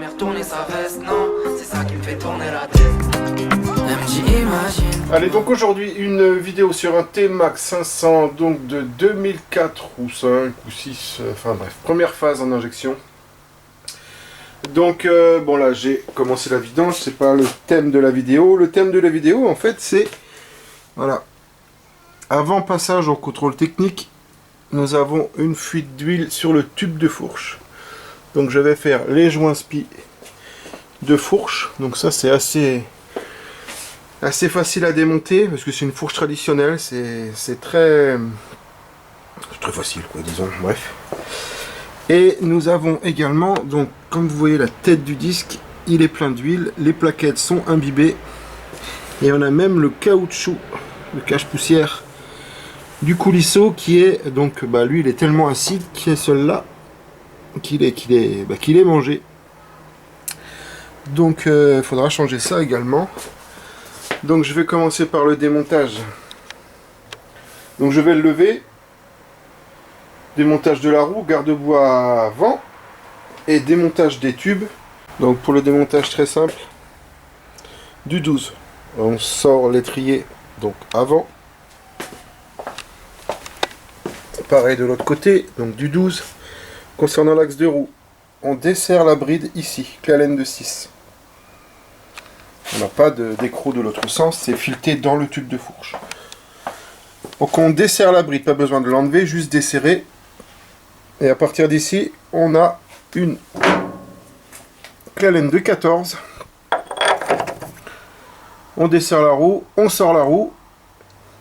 jamais retourner sa veste, non, c'est ça qui me fait tourner la tête. MJ imagine. Allez, donc aujourd'hui une vidéo sur un T-Max 500, donc de 2004 ou 5 ou 6, enfin bref, première phase en injection. Donc bon là j'ai commencé la vidange, c'est pas le thème de la vidéo. Le thème de la vidéo en fait c'est, voilà, avant passage au contrôle technique, nous avons une fuite d'huile sur le tube de fourche. Donc je vais faire les joints spi de fourche, donc ça c'est assez facile à démonter parce que c'est une fourche traditionnelle, c'est très facile quoi, disons, bref. Et nous avons également, donc comme vous voyez la tête du disque, il est plein d'huile, les plaquettes sont imbibées et on a même le caoutchouc, le cache-poussière du coulisseau qui est, donc bah, lui il est tellement acide qu'il est celui-là qu'il est mangé. Donc il faudra changer ça également. Donc je vais commencer par le démontage. Donc je vais le lever. Démontage de la roue, garde-bois avant et démontage des tubes. Donc pour le démontage très simple, du 12. On sort l'étrier donc avant. Pareil de l'autre côté, donc du 12. Concernant l'axe de roue, on desserre la bride ici, clalène de 6. On n'a pas d'écrou de l'autre sens, c'est fileté dans le tube de fourche. Donc on desserre la bride, pas besoin de l'enlever, juste desserrer. Et à partir d'ici, on a une clalène de 14. On desserre la roue, on sort la roue.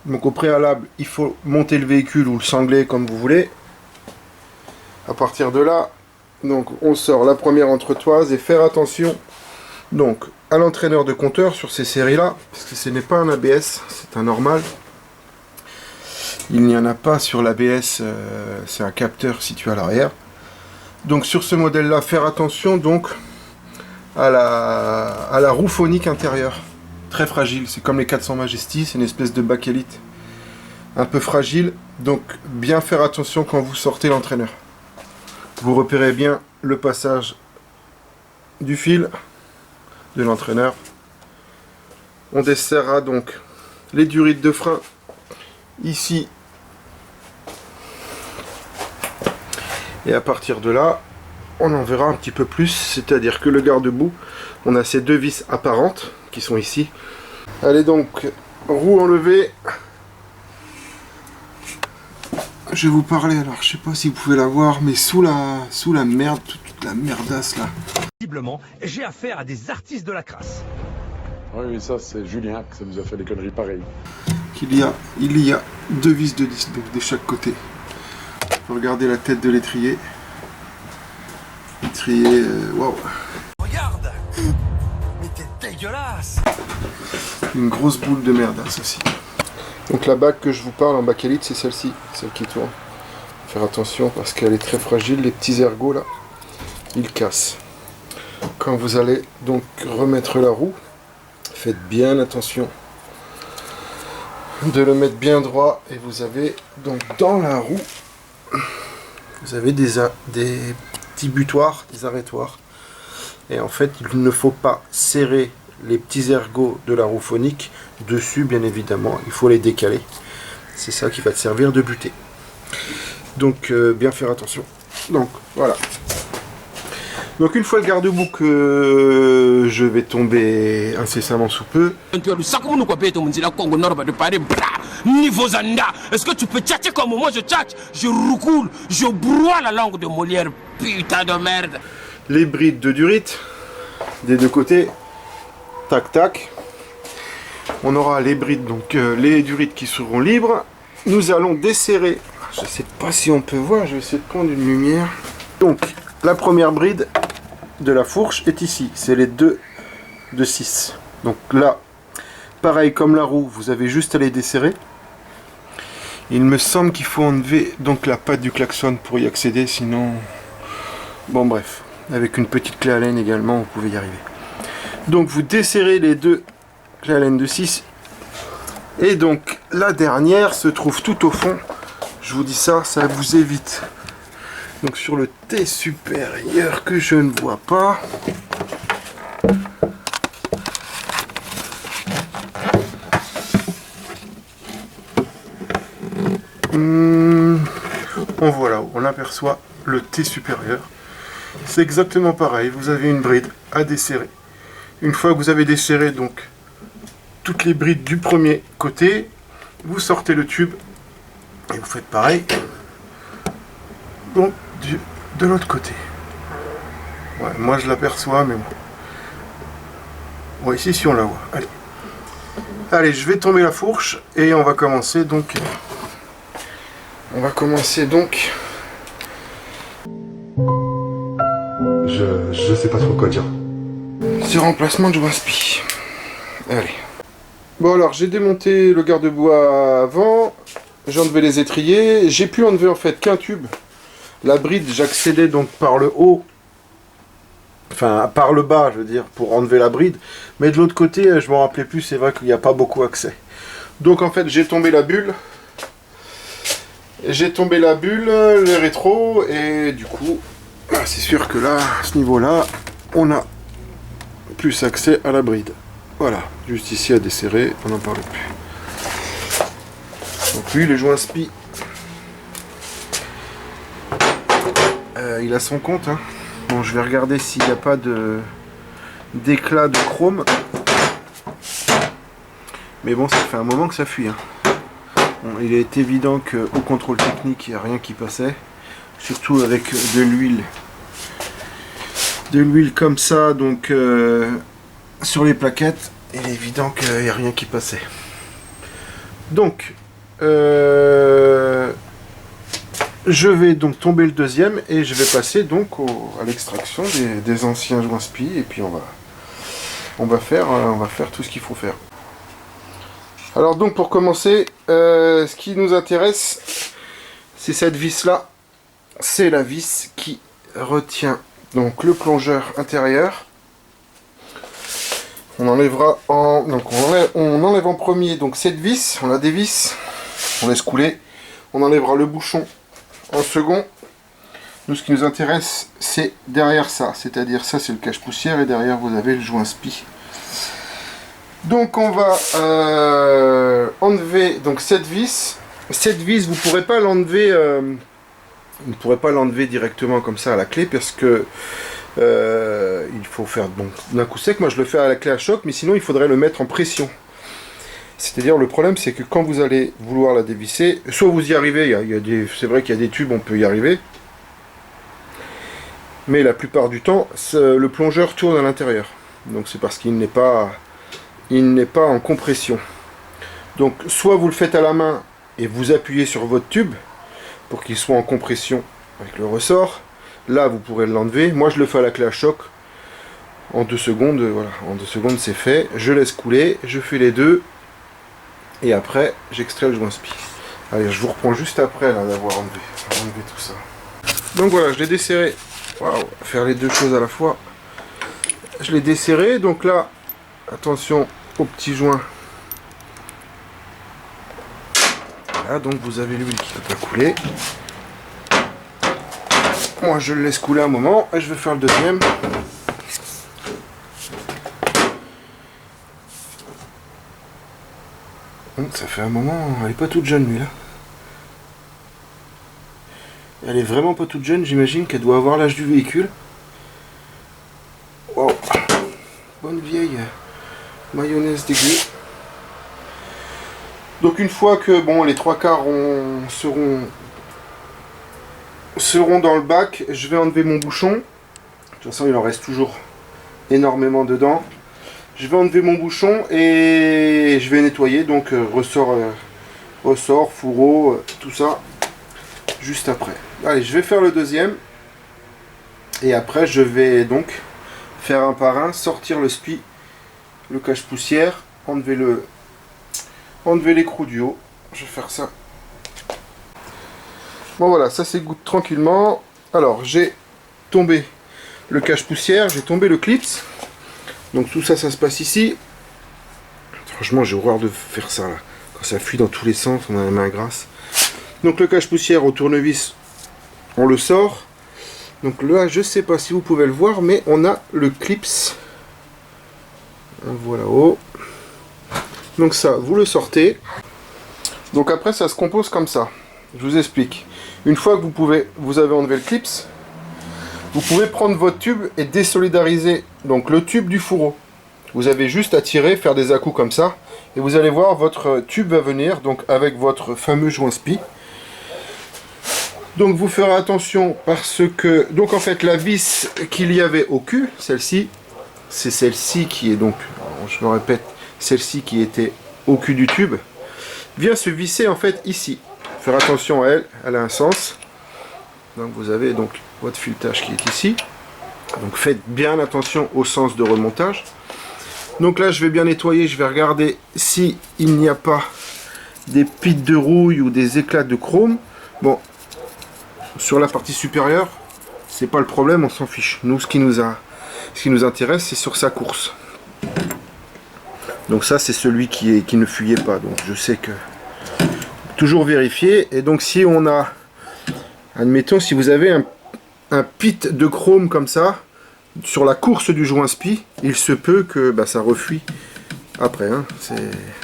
Donc au préalable, il faut monter le véhicule ou le sangler comme vous voulez. À partir de là, donc on sort la première entretoise et faire attention donc à l'entraîneur de compteur sur ces séries-là, parce que ce n'est pas un ABS, c'est un normal. Il n'y en a pas sur l'ABS, c'est un capteur situé à l'arrière. Donc sur ce modèle-là, faire attention donc à la roue phonique intérieure. Très fragile, c'est comme les 400 Majesty, c'est une espèce de bakélite un peu fragile. Donc bien faire attention quand vous sortez l'entraîneur. Vous repérez bien le passage du fil de l'entraîneur. On desserrera donc les durites de frein ici. Et à partir de là, on en verra un petit peu plus, c'est-à-dire que le garde-boue, on a ces deux vis apparentes qui sont ici. Allez donc, roue enlevée. Je vais vous parler, alors je sais pas si vous pouvez la voir, mais sous la merde, toute la merdasse là. Visiblement, j'ai affaire à des artistes de la crasse. Oui, mais ça c'est Julien, ça nous a fait des conneries pareilles. Il y a deux vis de 10 donc de chaque côté. Regardez la tête de l'étrier. L'étrier, waouh. Regarde, mais t'es dégueulasse. Une grosse boule de merdasse aussi. Donc la bague que je vous parle en bakélite, c'est celle-ci, celle qui tourne. Faire attention parce qu'elle est très fragile, les petits ergots là, ils cassent. Quand vous allez donc remettre la roue, faites bien attention de le mettre bien droit et vous avez donc dans la roue, vous avez des petits butoirs, des arrêtoirs. Et en fait, il ne faut pas serrer les petits ergots de la roue phonique dessus, bien évidemment, il faut les décaler. C'est ça qui va te servir de buter. Donc bien faire attention. Donc voilà. Donc une fois le garde-boue que je vais tomber incessamment sous peu. Est-ce que tu peux tchatcher comme moi je tchatche? Je roucoule, je broie la langue de Molière, putain de merde. Les brides de durite des deux côtés. Tac tac. On aura les brides, donc les durites qui seront libres. Nous allons desserrer. Je sais pas si on peut voir, je vais essayer de prendre une lumière. Donc la première bride de la fourche est ici, c'est les deux de 6. Donc là, pareil comme la roue, vous avez juste à les desserrer. Il me semble qu'il faut enlever donc la patte du klaxon pour y accéder, sinon... Bon bref, avec une petite clé Allen également, vous pouvez y arriver. Donc vous desserrez les deux clés Allen de 6. Et donc la dernière se trouve tout au fond. Je vous dis ça, ça vous évite. Donc sur le T supérieur que je ne vois pas. On voit là, on aperçoit le T supérieur. C'est exactement pareil, vous avez une bride à desserrer. Une fois que vous avez desserré donc toutes les brides du premier côté, vous sortez le tube et vous faites pareil donc de l'autre côté. Ouais, moi je l'aperçois, mais bon. Ouais, ici si on la voit. Allez. Allez, je vais tomber la fourche et on va commencer donc. Je sais pas trop quoi dire. Ce remplacement de joint spi. Allez. Bon alors j'ai démonté le garde-bois avant, j'ai enlevé les étriers, j'ai pu enlever en fait qu'un tube. La bride j'accédais donc par le haut, enfin par le bas je veux dire, pour enlever la bride. Mais de l'autre côté je m'en rappelais plus, c'est vrai qu'il n'y a pas beaucoup accès. Donc en fait j'ai tombé la bulle. Les rétros, et du coup, c'est sûr que là, à ce niveau-là, on a plus accès à la bride. Voilà, juste ici à desserrer, on n'en parle plus. Donc lui, les joints spi, il a son compte. Hein. Bon, je vais regarder s'il n'y a pas d'éclat de chrome. Mais bon, ça fait un moment que ça fuit. Hein. Bon, il est évident qu'au contrôle technique, il n'y a rien qui passait. Surtout avec de l'huile. De l'huile comme ça, donc sur les plaquettes, il est évident qu'il n'y a rien qui passait. Donc, je vais donc tomber le deuxième et je vais passer donc à l'extraction des anciens joints spi, et puis on va faire tout ce qu'il faut faire. Alors donc pour commencer, ce qui nous intéresse, c'est cette vis là. C'est la vis qui retient donc le plongeur intérieur. On enlèvera on enlève en premier donc cette vis, on la dévisse, on laisse couler. On enlèvera le bouchon en second. Nous, ce qui nous intéresse, c'est derrière ça, c'est-à-dire ça c'est le cache-poussière et derrière vous avez le joint spi. Donc on va enlever donc cette vis. Cette vis, vous ne pourrez pas l'enlever directement comme ça à la clé, parce que il faut faire d'un coup sec. Moi je le fais à la clé à choc, mais sinon il faudrait le mettre en pression. C'est-à-dire le problème c'est que quand vous allez vouloir la dévisser, soit vous y arrivez, c'est vrai qu'il y a des tubes, on peut y arriver. Mais la plupart du temps, le plongeur tourne à l'intérieur. Donc c'est parce qu'il n'est pas en compression. Donc soit vous le faites à la main et vous appuyez sur votre tube pour qu'il soit en compression avec le ressort. Là vous pourrez l'enlever. Moi je le fais à la clé à choc. En 2 secondes, voilà, en 2 secondes c'est fait. Je laisse couler, je fais les deux. Et après j'extrais le joint spi. Allez, je vous reprends juste après là d'avoir enlevé tout ça. Donc voilà, je l'ai desserré. Waouh, faire les deux choses à la fois. Je l'ai desserré, donc là, attention au petit joint. Voilà, donc vous avez l'huile qui ne peut pas couler. Moi je le laisse couler un moment et je vais faire le deuxième. Ça fait un moment, elle est pas toute jeune lui là. Elle est vraiment pas toute jeune, j'imagine qu'elle doit avoir l'âge du véhicule. Wow. Bonne vieille mayonnaise dégueu. Donc une fois que bon, les 3/4 seront dans le bac, je vais enlever mon bouchon. De toute façon il en reste toujours énormément dedans. Je vais enlever mon bouchon et je vais nettoyer, donc ressort, fourreau, tout ça, juste après. Allez, je vais faire le deuxième. Et après, je vais donc faire un par un, sortir le spi, le cache-poussière, enlever l'écrou du haut. Je vais faire ça. Bon voilà, ça s'égoutte tranquillement. Alors, j'ai tombé le cache-poussière, j'ai tombé le clips. Donc tout ça, ça se passe ici. Franchement, j'ai horreur de faire ça là. Quand ça fuit dans tous les sens, on a la main grasse. Donc le cache-poussière au tournevis, on le sort. Donc là, je sais pas si vous pouvez le voir, mais on a le clips. On le voit là-haut. Donc ça, vous le sortez. Donc après, ça se compose comme ça. je vous explique. Une fois que vous avez enlevé le clips, vous pouvez prendre votre tube et désolidariser donc le tube du fourreau. Vous avez juste à tirer, faire des à-coups comme ça, et vous allez voir votre tube va venir donc avec votre fameux joint spi. Donc vous ferez attention parce que donc en fait la vis qu'il y avait au cul, celle-ci, c'est celle-ci qui est donc, je me répète, celle-ci qui était au cul du tube, vient se visser en fait ici. Faire attention à elle, elle a un sens. Donc vous avez donc votre filetage qui est ici. Donc faites bien attention au sens de remontage. Donc là je vais bien nettoyer, je vais regarder si il n'y a pas des pites de rouille ou des éclats de chrome. Bon, sur la partie supérieure, c'est pas le problème, on s'en fiche. Nous ce qui nous intéresse, c'est sur sa course. Donc ça c'est celui qui ne fuyait pas. Donc je sais que toujours vérifier. Et donc si on a, admettons, si vous avez un pit de chrome comme ça sur la course du joint spi, il se peut que ça refuit après. Hein.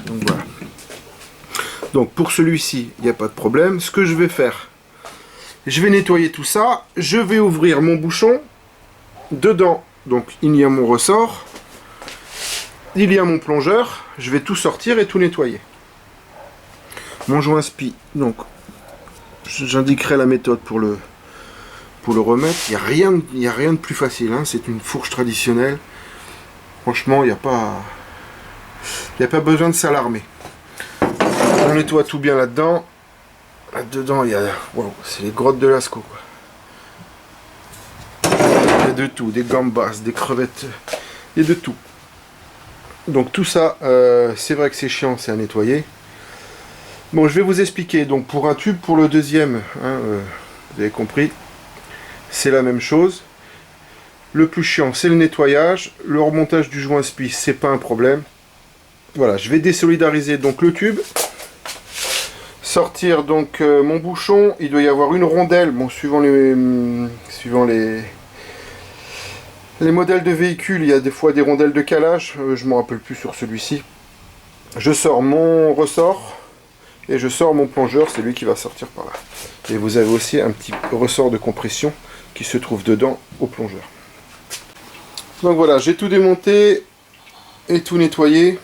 Donc voilà. Donc pour celui-ci, il n'y a pas de problème. Ce que je vais faire, je vais nettoyer tout ça. Je vais ouvrir mon bouchon. Dedans, donc il y a mon ressort. Il y a mon plongeur. Je vais tout sortir et tout nettoyer. Mon joint spi, donc j'indiquerai la méthode pour le remettre. Il n'y a rien de plus facile, hein. C'est une fourche traditionnelle. Franchement, il n'y a pas besoin de s'alarmer. On nettoie tout bien là-dedans. Là-dedans, il y a... Wow, c'est les grottes de Lascaux, quoi. Il y a de tout, des gambas, des crevettes, il y a de tout. Donc tout ça, c'est vrai que c'est chiant, c'est à nettoyer. Bon, je vais vous expliquer. Donc pour un tube, pour le deuxième, hein, vous avez compris, c'est la même chose. Le plus chiant, c'est le nettoyage. Le remontage du joint spi, c'est pas un problème. Voilà, je vais désolidariser donc le tube. Sortir donc mon bouchon. Il doit y avoir une rondelle. Bon, suivant les modèles de véhicules, il y a des fois des rondelles de calage. Je ne me rappelle plus sur celui-ci. Je sors mon ressort. Et je sors mon plongeur, c'est lui qui va sortir par là. Et vous avez aussi un petit ressort de compression qui se trouve dedans au plongeur. Donc voilà, j'ai tout démonté et tout nettoyé.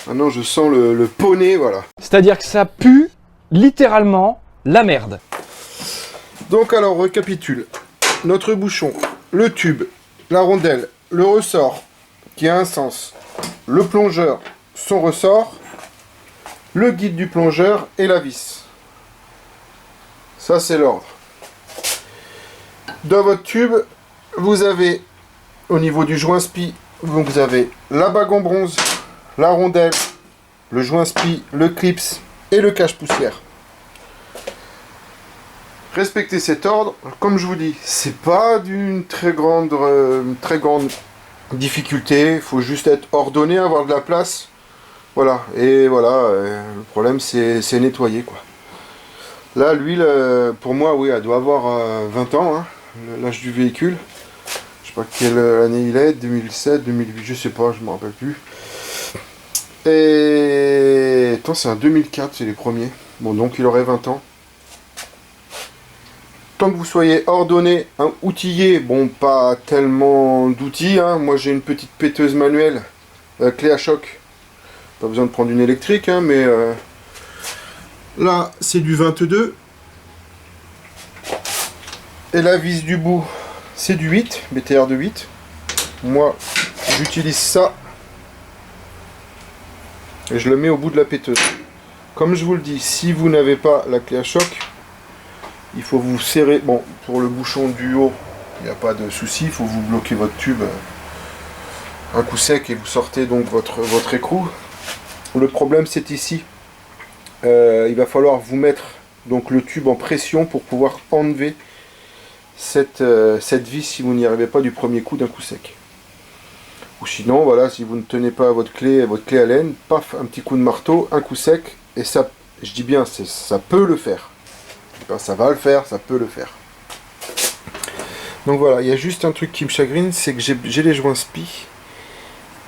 Maintenant je sens le poney, voilà. C'est-à-dire que ça pue littéralement la merde. Donc alors, on récapitule. Notre bouchon, le tube, la rondelle, le ressort qui a un sens, le plongeur, son ressort, le guide du plongeur et la vis. Ça c'est l'ordre. Dans votre tube, vous avez au niveau du joint spi, vous avez la bague en bronze, la rondelle, le joint spi, le clips et le cache-poussière. Respectez cet ordre. Comme je vous dis, c'est pas d'une très grande difficulté. Il faut juste être ordonné, avoir de la place. Voilà, et voilà, le problème c'est nettoyer, quoi. Là, l'huile, pour moi, oui, elle doit avoir 20 ans, hein, l'âge du véhicule. Je sais pas quelle année il est, 2007, 2008, je sais pas, je me rappelle plus. Et... Attends, c'est un 2004, c'est les premiers. Bon, donc il aurait 20 ans. Tant que vous soyez ordonné, hein, outillé, bon, pas tellement d'outils, hein. Moi j'ai une petite péteuse manuelle, clé à choc. Pas besoin de prendre une électrique, hein, mais là c'est du 22. Et la vis du bout, c'est du 8, BTR de 8. Moi, j'utilise ça. Et je le mets au bout de la péteuse. Comme je vous le dis, si vous n'avez pas la clé à choc, il faut vous serrer. Bon, pour le bouchon du haut, il n'y a pas de souci. Il faut vous bloquer votre tube un coup sec et vous sortez donc votre écrou. Le problème c'est ici. Il va falloir vous mettre donc le tube en pression pour pouvoir enlever cette vis si vous n'y arrivez pas du premier coup d'un coup sec. Ou sinon, voilà, si vous ne tenez pas votre clé à laine, paf, un petit coup de marteau, un coup sec, et ça, je dis bien, ça peut le faire. Enfin, ça va le faire, ça peut le faire. Donc voilà, il y a juste un truc qui me chagrine, c'est que j'ai les joints spi,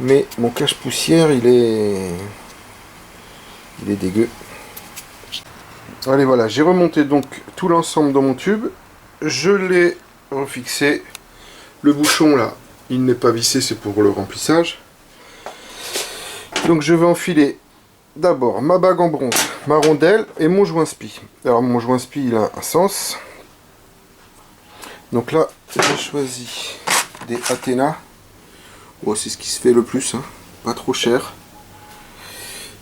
mais mon cache-poussière, il est dégueu. Allez, voilà, j'ai remonté donc tout l'ensemble dans mon tube. Je l'ai refixé. Le bouchon là, il n'est pas vissé, c'est pour le remplissage. Donc je vais enfiler d'abord ma bague en bronze, ma rondelle et mon joint spi. Alors mon joint spi il a un sens. Donc là j'ai choisi des Athéna. Bon, c'est ce qui se fait le plus, hein. Pas trop cher.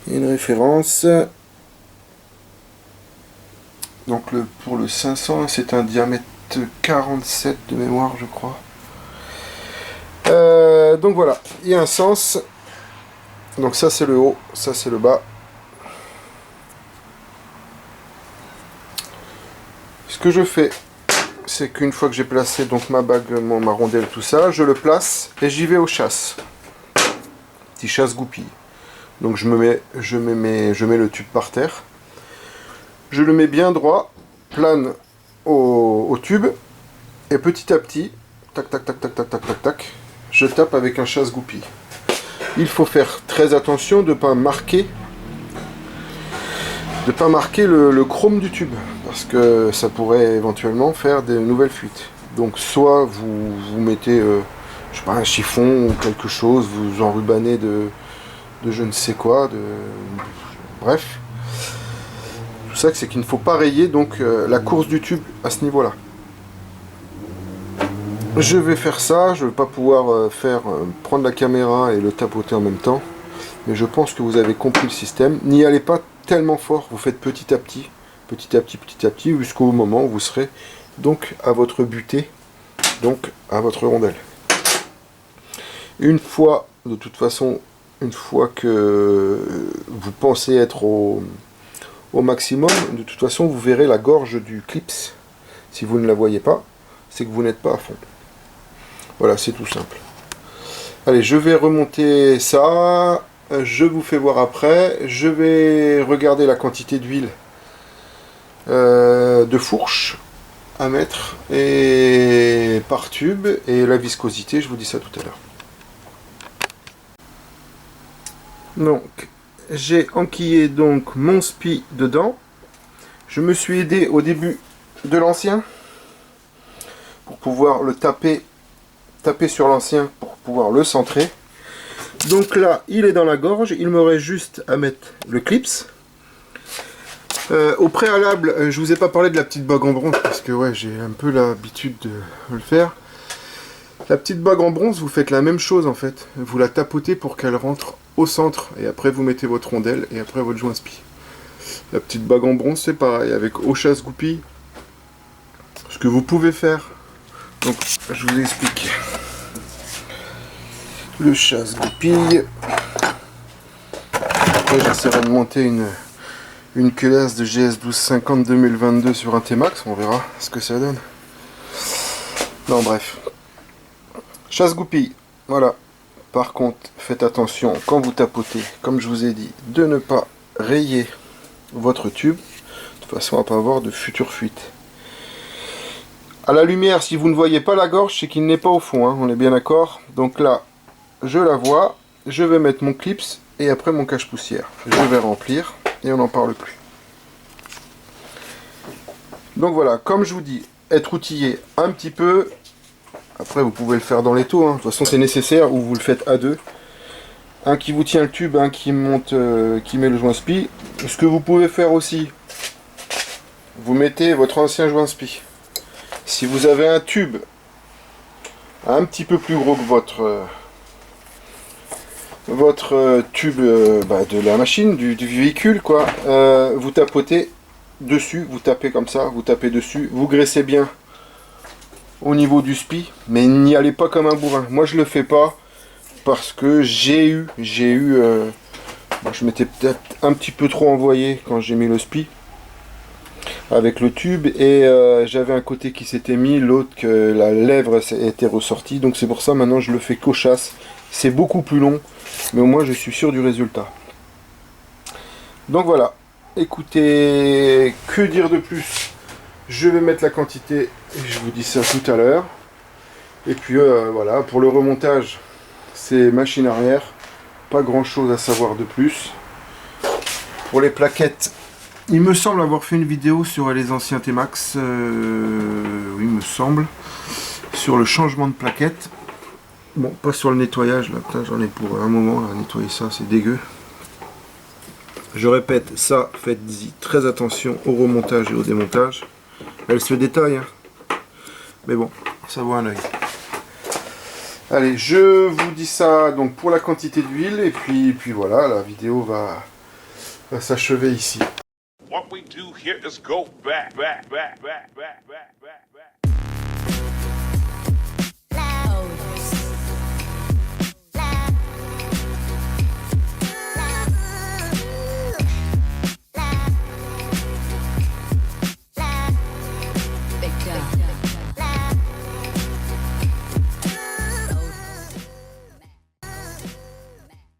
Et une référence. Donc pour le 500 c'est un diamètre 47 de mémoire je crois. Donc voilà, il y a un sens. Donc ça c'est le haut, ça c'est le bas. Ce que je fais, c'est qu'une fois que j'ai placé donc ma bague, ma rondelle, tout ça, je le place et j'y vais aux chasses. Petit chasse-goupille. Donc je mets le tube par terre. Je le mets bien droit, plane au tube. Et petit à petit, tac tac tac tac tac tac tac tac, je tape avec un chasse-goupille. Il faut faire très attention de ne pas marquer le chrome du tube, parce que ça pourrait éventuellement faire de nouvelles fuites. Donc soit vous mettez je sais pas, un chiffon ou quelque chose, vous enrubanez de je ne sais quoi, bref. Tout ça c'est qu'il ne faut pas rayer donc la course du tube à ce niveau là. Je vais faire ça, je ne vais pas pouvoir prendre la caméra et le tapoter en même temps, mais je pense que vous avez compris le système. N'y allez pas tellement fort, vous faites petit à petit, jusqu'au moment où vous serez donc à votre butée, donc à votre rondelle. Une fois, de toute façon, une fois que vous pensez être au maximum, de toute façon vous verrez la gorge du clips. Si vous ne la voyez pas, c'est que vous n'êtes pas à fond. Voilà, c'est tout simple. Allez, je vais remonter ça. Je vous fais voir après. Je vais regarder la quantité d'huile de fourche à mettre et par tube et la viscosité. Je vous dis ça tout à l'heure. Donc, j'ai enquillé donc mon spi dedans. Je me suis aidé au début de l'ancien pour pouvoir le taper sur l'ancien pour pouvoir le centrer. Donc là il est dans la gorge, il me reste juste à mettre le clips. Au préalable, je vous ai pas parlé de la petite bague en bronze parce que ouais, j'ai un peu l'habitude de le faire. La petite bague en bronze, vous faites la même chose en fait, vous la tapotez pour qu'elle rentre au centre et après vous mettez votre rondelle et après votre joint spi. La petite bague en bronze c'est pareil, avec au chasse-goupille. Ce que vous pouvez faire, donc je vous explique. Le chasse-goupille. Après j'essaierai de monter une culasse de GS 1250 2022 sur un T-Max, on verra ce que ça donne. Non bref. Chasse-goupille, voilà. Par contre, faites attention quand vous tapotez, comme je vous ai dit, de ne pas rayer votre tube, de façon à pas avoir de futures fuites. À la lumière, si vous ne voyez pas la gorge, c'est qu'il n'est pas au fond, hein, on est bien d'accord. Donc là, je la vois, je vais mettre mon clips et après mon cache-poussière. Je vais remplir et on n'en parle plus. Donc voilà, comme je vous dis, être outillé un petit peu. Après, vous pouvez le faire dans les taux, hein. De toute façon, c'est nécessaire, ou vous le faites à deux. Un qui vous tient le tube, un qui monte, qui met le joint spi. Ce que vous pouvez faire aussi, vous mettez votre ancien joint spi. Si vous avez un tube un petit peu plus gros que votre tube de la machine, du véhicule, quoi, vous tapotez dessus, vous tapez comme ça, vous tapez dessus, vous graissez bien au niveau du spi, mais n'y allez pas comme un bourrin. Moi je le fais pas parce que je m'étais peut-être un petit peu trop envoyé quand j'ai mis le spi avec le tube et j'avais un côté qui s'était mis, l'autre que la lèvre était ressortie, donc c'est pour ça maintenant je le fais qu'au chasse. C'est beaucoup plus long, mais au moins je suis sûr du résultat. Donc voilà, écoutez, que dire de plus? Je vais mettre la quantité et je vous dis ça tout à l'heure. Et puis voilà, pour le remontage, c'est machine arrière, pas grand chose à savoir de plus. Pour les plaquettes, Il me semble avoir fait une vidéo sur les anciens T-Max, oui il me semble, sur le changement de plaquettes. Bon, pas sur le nettoyage, là, putain, j'en ai pour un moment, là, nettoyer ça, c'est dégueu. Je répète, ça, faites-y très attention au remontage et au démontage. Elle se détaille, hein. Mais bon, ça vaut un œil. Allez, je vous dis ça donc pour la quantité d'huile, et puis voilà, la vidéo va s'achever ici. What we do here is go back.